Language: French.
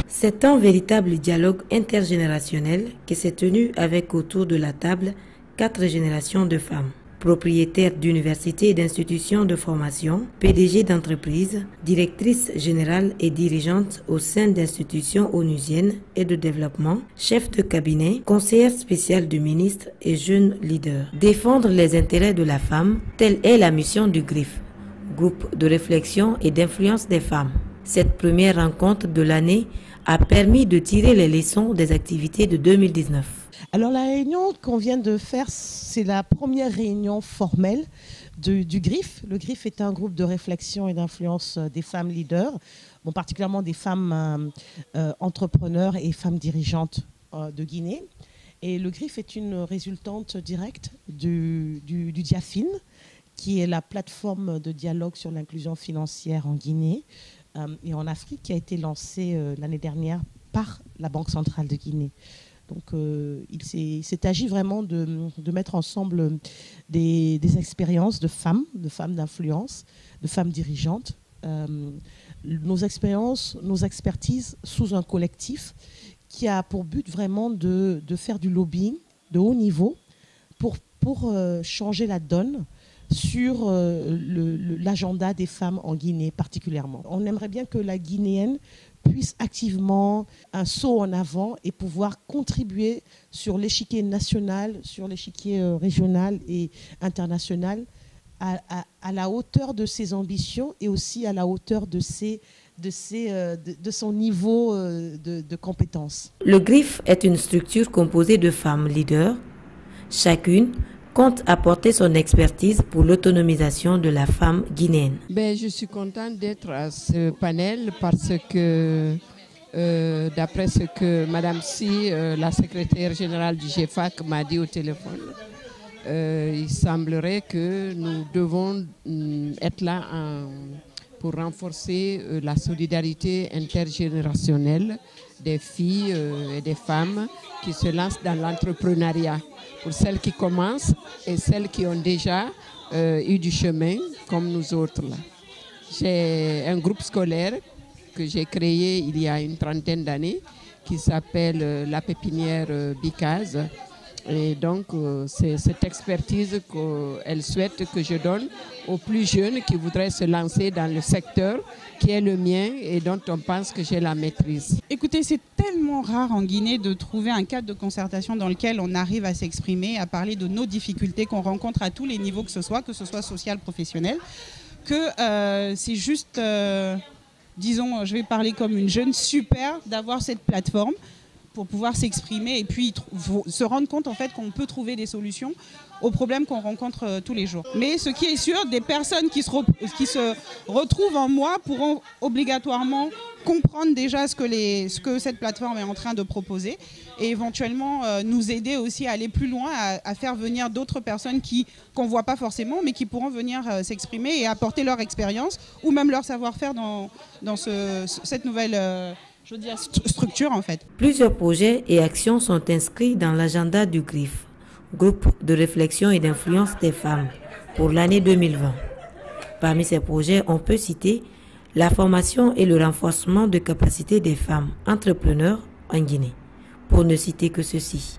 C'est un véritable dialogue intergénérationnel qui s'est tenu avec autour de la table 4 générations de femmes. Propriétaires d'universités et d'institutions de formation, PDG d'entreprises, directrices générales et dirigeantes au sein d'institutions onusiennes et de développement, chefs de cabinet, conseillères spéciales du ministre et jeunes leaders. Défendre les intérêts de la femme, telle est la mission du GRIF, groupe de réflexion et d'influence des femmes. Cette première rencontre de l'année a permis de tirer les leçons des activités de 2019. Alors la réunion qu'on vient de faire, c'est la première réunion formelle du GRIF. Le GRIF est un groupe de réflexion et d'influence des femmes leaders, bon, particulièrement des femmes entrepreneurs et femmes dirigeantes de Guinée. Et le GRIF est une résultante directe du Diafin, qui est la plateforme de dialogue sur l'inclusion financière en Guinée et en Afrique, qui a été lancée l'année dernière par la Banque centrale de Guinée. Donc il s'est agi vraiment de mettre ensemble des expériences de femmes d'influence, de femmes dirigeantes, nos expériences, nos expertises sous un collectif qui a pour but vraiment de faire du lobbying de haut niveau pour changer la donne sur l'agenda des femmes en Guinée particulièrement. On aimerait bien que la Guinéenne puisse activement un saut en avant et pouvoir contribuer sur l'échiquier national, sur l'échiquier régional et international à la hauteur de ses ambitions et aussi à la hauteur de son niveau de compétences. Le GRIF est une structure composée de femmes leaders. Chacune compte apporter son expertise pour l'autonomisation de la femme guinéenne. Je suis contente d'être à ce panel parce que, d'après ce que Madame Si, la secrétaire générale du GFAC, m'a dit au téléphone, il semblerait que nous devons être là pour renforcer la solidarité intergénérationnelle des filles et des femmes qui se lancent dans l'entrepreneuriat. Pour celles qui commencent et celles qui ont déjà eu du chemin, comme nous autres. J'ai un groupe scolaire que j'ai créé il y a une trentaine d'années qui s'appelle la pépinière Bicaz. Et donc, c'est cette expertise qu'elle souhaite que je donne aux plus jeunes qui voudraient se lancer dans le secteur qui est le mien et dont on pense que j'ai la maîtrise. Écoutez, c'est tellement rare en Guinée de trouver un cadre de concertation dans lequel on arrive à s'exprimer, à parler de nos difficultés qu'on rencontre à tous les niveaux que ce soit social, professionnel, que c'est juste, disons, je vais parler comme une jeune, super d'avoir cette plateforme pour pouvoir s'exprimer et puis se rendre compte en fait qu'on peut trouver des solutions aux problèmes qu'on rencontre tous les jours. Mais ce qui est sûr, des personnes qui se retrouvent en moi pourront obligatoirement comprendre déjà ce que cette plateforme est en train de proposer et éventuellement nous aider aussi à aller plus loin, à faire venir d'autres personnes qu'on ne voit pas forcément, mais qui pourront venir s'exprimer et apporter leur expérience ou même leur savoir-faire dans cette nouvelle structure en fait. Plusieurs projets et actions sont inscrits dans l'agenda du GRIF, groupe de réflexion et d'influence des femmes, pour l'année 2020. Parmi ces projets, on peut citer la formation et le renforcement de capacités des femmes entrepreneurs en Guinée, pour ne citer que ceci.